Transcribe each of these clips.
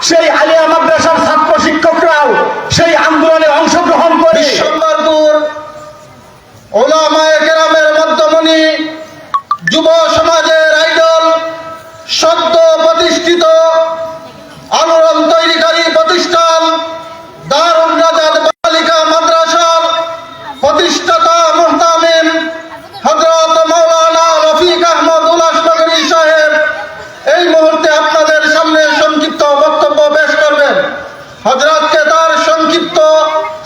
সেই আলিয়া মাদ্রাসার ছাত্র শিক্ষকরাও সেই আন্দোলনে অংশগ্রহণ করে বিশ্বম্বরপুর ওলামায়ে কেরামের মধ্যমণি যুব সমাজের আইডল সদ্য প্রতিষ্ঠিত আলোড়ন তৈরিকারী প্রতিষ্ঠান দারুল নাজাত বালিকা মাদ্রাসার প্রতিষ্ঠাতা মুহতামিম হযরত মাওলানা রফিক আহমদ উলাসনগরী সাহেব এই মুহূর্তে আপনাদের সামনে সংক্ষিপ্ত বক্তব্য পেশ করবেন। হযরতকে তার সংক্ষিপ্ত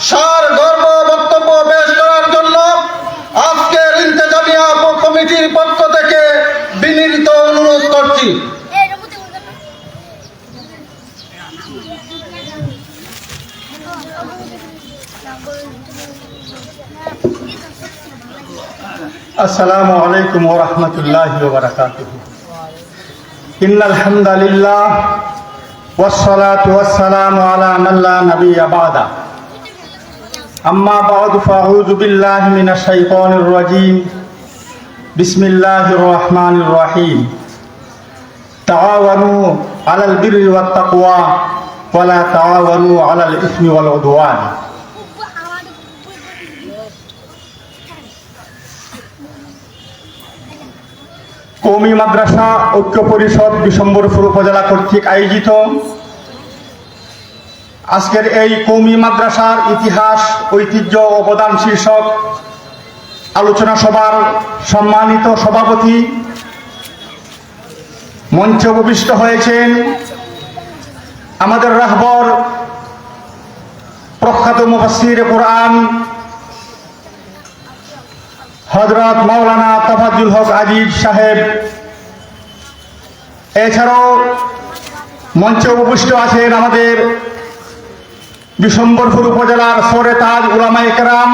সার গর্ব বক্তব্য পেশ করার জন্য আজকের ইন্তেজামিয়া কমিটির পক্ষ থেকে বিনীত অনুরোধ করছি। আসসালামু আলাইকুম ওয়া রাহমাতুল্লাহি ওয়া বারাকাতুহু। ইন্নাল হামদালিল্লাহ ওয়াস সালাতু ওয়াস সালামু আলা মান লা নাবিয়্যা বা'দা। আম্মা বা'দু ফাআউযু বিল্লাহি মিনাশ শাইতানির রাজীম। বিসমিল্লাহির রহমানির রহিম। তাআওয়ানু আলাল বিররি ওয়াত তাকওয়া ওয়া লা তাআওয়ানু আলাল ইসমি ওয়াল উদওয়ান। কওমি মাদ্রাসা ঐক্য পরিষদ বিশ্বম্বরপুর উপজেলা কর্তৃক আয়োজিত আজকের এই কওমি মাদ্রাসার ইতিহাস ঐতিহ্য অবদান শীর্ষক আলোচনা সভার সম্মানিত সভাপতি মঞ্চে উপবিষ্ট হয়েছেন আমাদের রাহবর প্রখ্যাত মুফাসসির কোরআন হযরত মাওলানা তাফাজ্জুল হক আজিজ সাহেব। এছাড়াও মঞ্চে উপবিষ্ট আছেন আমাদের বিশ্বম্বরপুর উপজেলার সরে তাজ উলামায়ে কেরাম,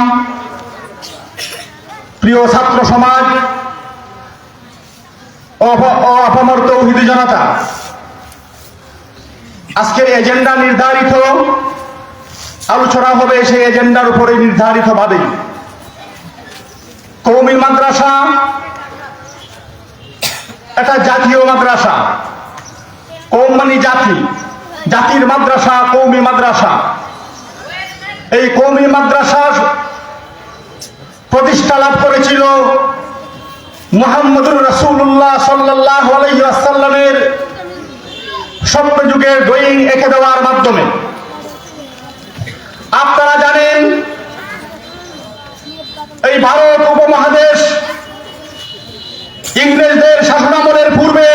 প্রিয় ছাত্র সমাজ ও আপামর তৌহিদি জনতা। আজকের এজেন্ডা নির্ধারিত, আলোচনা হবে সেই এজেন্ডার উপরে নির্ধারিতভাবে। কওমি মাদ্রাসা এটা জাতীয় মাদ্রাসা। কওম মানে জাতি, জাতির মাদ্রাসা কওমি মাদ্রাসা। এই কওমি মাদ্রাসার প্রতিষ্ঠা লাভ করেছিল মুহাম্মদুর রাসূলুল্লাহ সাল্লাল্লাহু আলাইহি ওয়াসাল্লামের স্বপ্নযুগের ড্রয়িং এঁকে দেওয়ার মাধ্যমে। আপনারা জানেন এই ভারত উপমহাদেশ ইংরেজদের শাসনামলের পূর্বে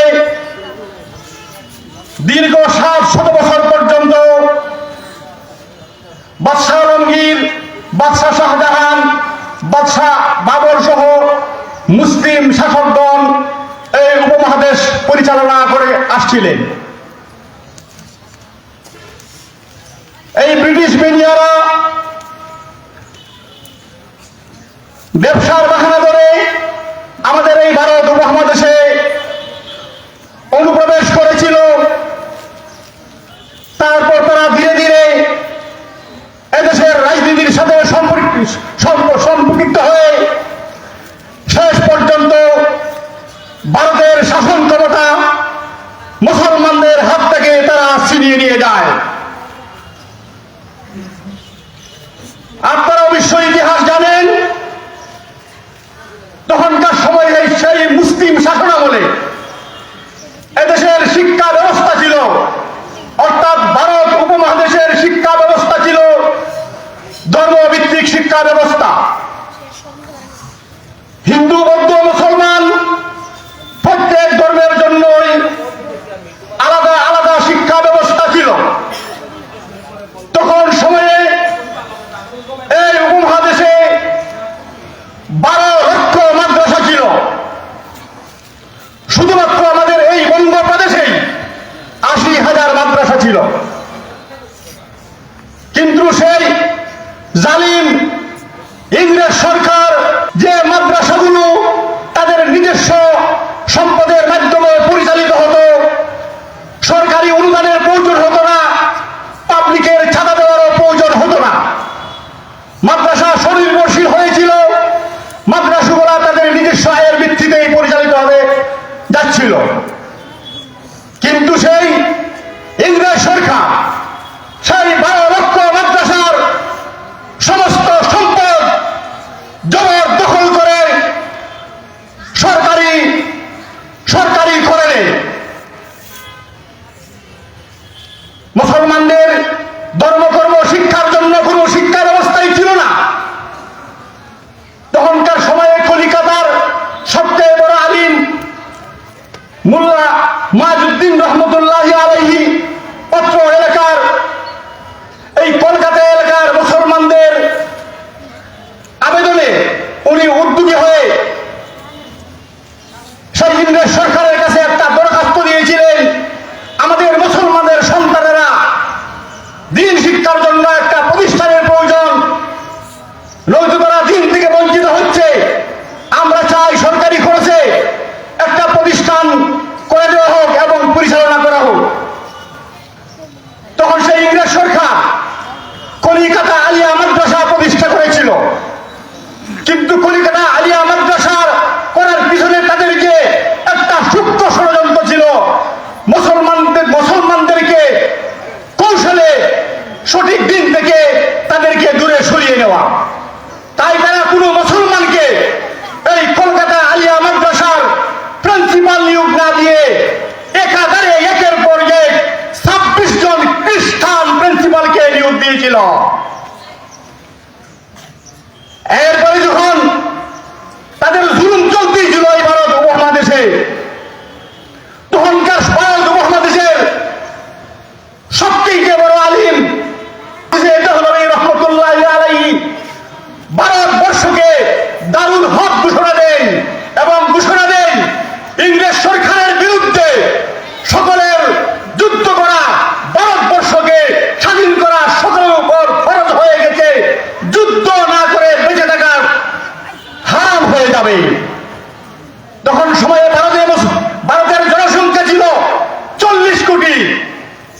দীর্ঘ ৭০০ বছর পর্যন্ত বাদশাহ আলমগীর, বাদশাহ শাহজাহান, বাদশাহ বাবর সহ মুসলিম শাসকগণ এই উপমহাদেশ পরিচালনা করে আসছিলেন। এই ব্রিটিশ বেনিয়ারা ব্যবসার বাহানা ধরে আমাদের এই ভারত উপমহাদেশে অনুপ্রবেশ করেছিল। তারপর তারা ধীরে ধীরে এদেশের রাজনীতির সাথে সম্পৃক্ত হয়ে শেষ পর্যন্ত ভারতের শাসন ক্ষমতা মুসলমানদের হাত থেকে তারা ছিনিয়ে নিয়ে যায়। আপনারা অবশ্যই ইতিহাস জানেন, তখনকার সময়ে সেই মুসলিম শাসনামলে এদেশের শিক্ষা ব্যবস্থা ছিল, অর্থাৎ ভারত উপমহাদেশের শিক্ষা ব্যবস্থা ছিল ধর্মভিত্তিক শিক্ষা ব্যবস্থা। হিন্দু, বৌদ্ধ, মুসলমান প্রত্যেক ধর্মের জন্যই আলাদা আলাদা শিক্ষা ব্যবস্থা ছিল। তখন সময়ে এই উপমহাদেশে 12 লক্ষ মাদ্রাসা ছিল। শুধুমাত্র আমাদের এই বঙ্গপ্রদেশেই ৮০,০০০ মাদ্রাসা ছিল। কিন্তু সেই জালিম ইংরেজ সরকার যে মাদ্রাসাগুলো তাদের নিজস্ব সম্পদের মাধ্যমে পরিচালিত হতো, সরকারি অনুদানের প্রয়োজন হতো না, পাবলিকের চাঁদা দেওয়ারও প্রয়োজন হতো না, মাদ্রাসা স্বনির্ভরশীল হয়েছিল। মাদ্রাসাগুলো তাদের নিজস্ব আয়ের ভিত্তিতেই পরিচালিত হবে যাচ্ছিল। কিন্তু সেই ইংরেজ সরকার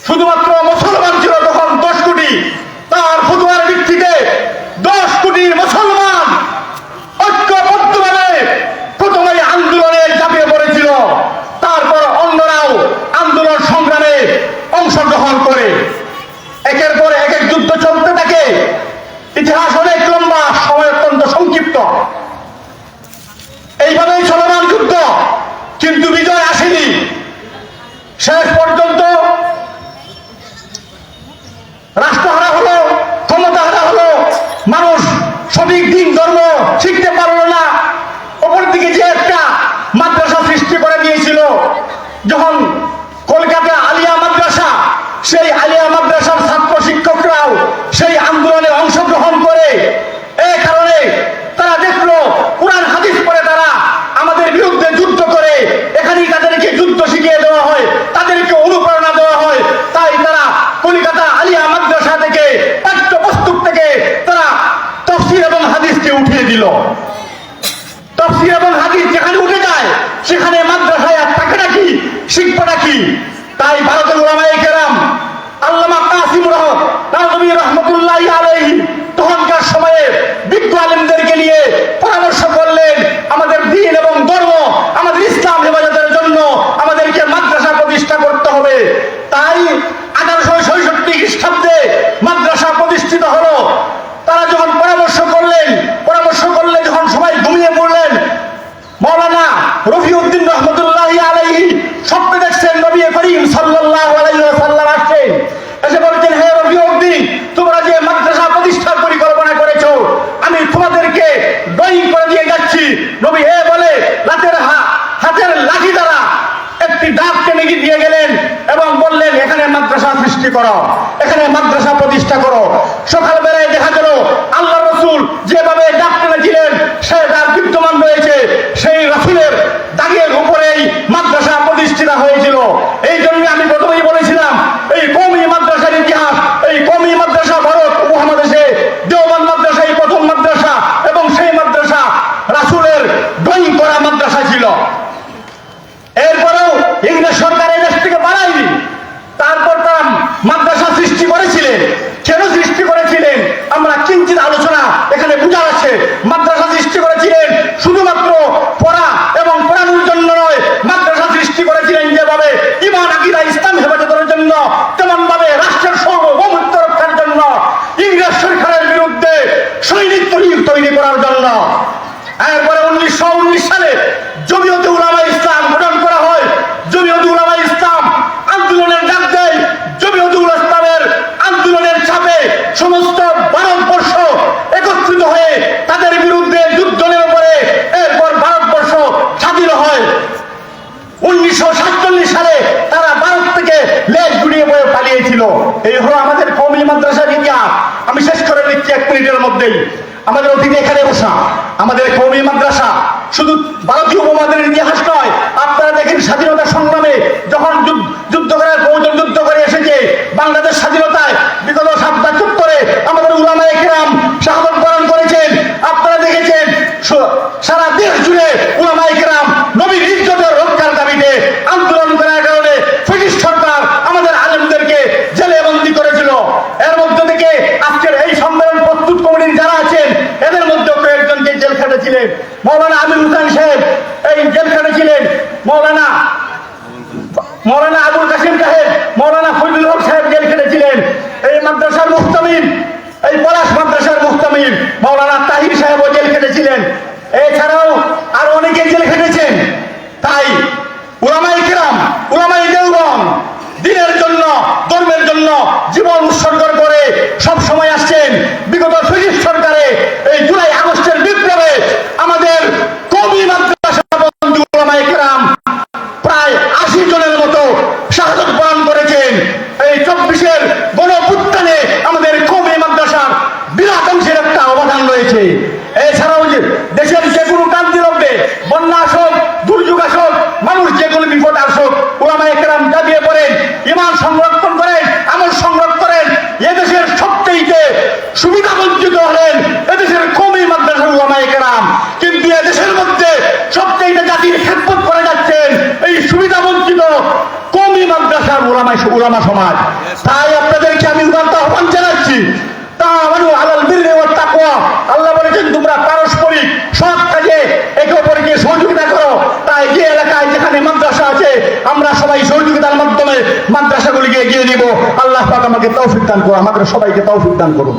শুধুমাত্র মুসলমান ছিল তখন 10 কোটি। তার ফতোয়ার ভিত্তিতে 10 কোটি মুসলমান ঐক্যবদ্ধভাবে প্রথমে আন্দোলনে ঝাঁপিয়ে পড়েছিল। তারপর অন্যরাও আন্দোলন সংগ্রামে অংশগ্রহণ করে একের পর এক যুদ্ধ চলতে থাকে। ইতিহাস অনেক লম্বা, সময় অত্যন্ত সংক্ষিপ্ত। এইভাবেই চলমান যুদ্ধ, কিন্তু বিজয় আসেনি। শেষ পর্যন্ত রাষ্ট্র হারা হলো, ক্ষমতা হারা হলো, মানুষ সঠিক দিন ধর্ম শিখতে পারলো না। অপরদিকে যে একটা মাদ্রাসা সৃষ্টি করে দিয়েছিল যখন কলকাতা আলিয়া মাদ্রাসা, সেই আলিয়া মাদ্রাসার ছাত্র শিক্ষকরাও সেই আন্দোলনে অংশগ্রহণ করে। এই কারণে তারা দেখলো কোরআন হাদিস পড়ে তারা আমাদের বিরুদ্ধে যুদ্ধ করে, এখানেই তাদেরকে যুদ্ধ শিখিয়ে দেওয়া হয়, তাদেরকে অনুপ্রেরণা দেওয়া হয়। তাই তারা কলকাতা আলিয়া মাদ্রাসা থেকে, পাঠ্যপুস্তক থেকে তারা তাফসীর এবং হাদিসকে উঠিয়ে দিল। তাফসীর এবং হাদিস যেখানে উঠে যায় সেখানে মাদ্রাসায় আর থাকে নাকি, শিক্ষাটা কি? তাই ভারতের উলামায়ে কেরাম আল্লামা কাসিম নাযমি রাহমাতুল্লাহি আলাইহি তখনকার সময়ে বিজ্ঞ আলেমদেরকে নিয়ে পরামর্শ করলেন, আমাদের দ্বীন এবং ধর্ম, আমাদের ইসলাম হেফাজতের জন্য আমাদেরকে মাদ্রাসা প্রতিষ্ঠা করতে হবে। তাই 1866 খ্রিস্টাব্দে মাদ্রাসা প্রতিষ্ঠিত হলো। তারা যখন পরামর্শ করলে যখন সবাই ঘুমিয়ে পড়লেন, মাওলানা রফিউদ্দিন রহমতুল্লাহি আলাইহি স্বপ্নে দেখছেন নবী করিম সাল্লাল্লাহু আলাইহি ওয়াসাল্লাম আসছেন। এসে বলছেন, হে রফিউদ্দিন, তোমরা যে মাদ্রাসা প্রতিষ্ঠার পরিকল্পনা করেছো আমি তোমাদেরকে ড্রয়িং করে দিয়ে যাচ্ছি। নবী বলে হাতের লাঠি দ্বারা একটি দাগ টেনে দিয়ে গেলেন এবং বললেন, এখানে মাদ্রাসা সৃষ্টি করো, এখানে মাদ্রাসা প্রতিষ্ঠা করো। সকালবেলায় দেখা গেল আল্লাহ রসুল যেভাবে দাগ টেনেছিলেন সে দাগ বিদ্যমান রয়েছে। সেই রসুলের দাগের উপরেই মাদ্রাসা প্রতিষ্ঠিত হয়েছিল। এই জন্য আমি প্রথমেই বলেছিলাম, এই কওমি মাদ্রাসার ইতিহাস, এই কওমি মাদ্রাসা ভারত উপমহাদেশে দেওবন্দ মাদ্রাসা এই প্রথম মাদ্রাসা, এবং সেই মাদ্রাসা রাসূলের ড্রয়িং করা মাদ্রাসা ছিল। এরপরেও ইংরেজ সরকার এই দেশ থেকে বাড়ায়নি। তারপর তারা মাদ্রাসা সৃষ্টি করেছিলেন। কেন সৃষ্টি করেছিলেন আমরা কিঞ্চিত আলোচনা এখানে বোঝার আছে। মাদ্রাসা সৃষ্টি করেছিলেন শুধুমাত্র পড়া এবং পড়ানোর জন্য নয়, মাদ্রাসা সৃষ্টি করেছিলেন যেভাবে ঈমান আকীদা ইসলাম হেফাজতের জন্য, তেমন ভাবে রাষ্ট্রের সার্বভৌমত্ব রক্ষার জন্য, ইংরেজ সরকারের বিরুদ্ধে সৈনিক তৈরি করার জন্য। এরপরে 1919 সালে জমিয়তে উলামায়ে ইসলাম গঠন করা হয়। জমিয়তে উলামায়ে ইসলাম আন্দোলনের ডাক দেয়। জমিয়তে উলামায়ে ইসলামের আন্দোলনের চাপে সমস্ত ভারতবর্ষ একত্রিত হয়ে তাদের বিরুদ্ধে যুদ্ধ নেমে পড়ে। এরপর ভারতবর্ষ স্বাধীন হয়। 1947 সালে তারা ভারত থেকে লেজ গুড়িয়ে বয়ে পালিয়েছিল। এই হলো আমাদের কওমি মাদ্রাসার ইতিহাস। আমি শেষ করে দিচ্ছি 1 মিনিটের মধ্যেই। আমাদের অতীতে এখানে বসা আমাদের কওমি মাদ্রাসা শুধু ভারতীয় উপমহাদেশের ইতিহাস নয়। আপনারা দেখেন স্বাধীনতা সংগ্রামে যখন যুদ্ধ করার প্রয়োজন যুদ্ধ করে এসেছে, বাংলাদেশ স্বাধীনতায় বিগত ৭৭ আমাদের উলামায়ে কেরাম শাহাদাত বরণ করেছেন। আপনারা দেখেছেন সারা দেশ জুড়ে উলামায়ে কেরাম নবীর ইজ্জতের রক্ষার দাবিতে আন্দোলন করার কারণে ব্রিটিশ সরকার আমাদের আলেমদেরকে জেলে বন্দী করেছিল। এর মধ্যে থেকে আজকের এই সম্মেলন প্রস্তুত কমিটির যারা আছেন এদের মধ্যে কয়েকজনকে জেল খাটেছিলেন। মাওলানা আমির হোসেন সাহেব এই জেল খাটেছিলেন, মাওলানা আবুল কাসিম সাহেব, মাওলানা ফজলুল হক সাহেব জেল খেটেছিলেন। এই মাদ্রাসার মুহতামিম, এই পলাশ মাদ্রাসার মুহতামিম মাওলানা তাহির সাহেবও জেল খেটেছিলেন। এছাড়াও আরো অনেকে জেল খেটেছেন। তাই উলামায়ে কেরাম, উলামায়ে দেওবন্দ দ্বীনের জন্য, ধর্মের জন্য জীবন উৎসর্গ করে সব সময় আসছেন। বিগত ব্রিটিশ সরকারে এই জুলাই আগস্টের বিপ্লবে আমাদের কওমি মাদ্রাসা বন্ধু উলামায়ে কেরাম প্রায় 80 জনের মতো শাহাদাত বরণ করেছেন। এই 24-এর গণঅভ্যুত্থানে আমাদের কওমি মাদ্রাসার বিরাট অংশের একটা অবদান রয়েছে। এছাড়াও যে দেশের যে কোনো ক্রান্তি লগ্নে, বন্যা আসুক, দুর্যোগ আসুক, মানুষ যে কোনো বিপদ আসুক, উলামায়ে কেরাম দাবিয়ে পড়েন, ঈমান সংরক্ষণ করেন, আমল সংরক্ষণ করেন। এদেশের সবচেয়ে সুবিধা বঞ্চিত হলেন এদেশের কওমি মাদ্রাসার উলামায়ে কেরাম। কিন্তু দিয়ে দেশের মধ্যে সবচেয়ে জাতির খেদমত করে যাচ্ছেন এই সুবিধা বঞ্চিত কওমি মাদ্রাসার উলামা সমাজ। তাই আপনাদেরকে আমি উদারতা আহ্বান জানাচ্ছি, আল্লাহ বলেছেন তোমরা পারস্পরিক সৎ কাজে একে অপরকে সহযোগিতা করো। তাই যে এলাকায় যেখানে মাদ্রাসা আছে আমরা সবাই সহযোগিতার মাধ্যমে মাদ্রাসাগুলিকে এগিয়ে নিব। আল্লাহ পাক আমাকে তৌফিক দান করুন, আমাদের সবাইকে তৌফিক দান করুন।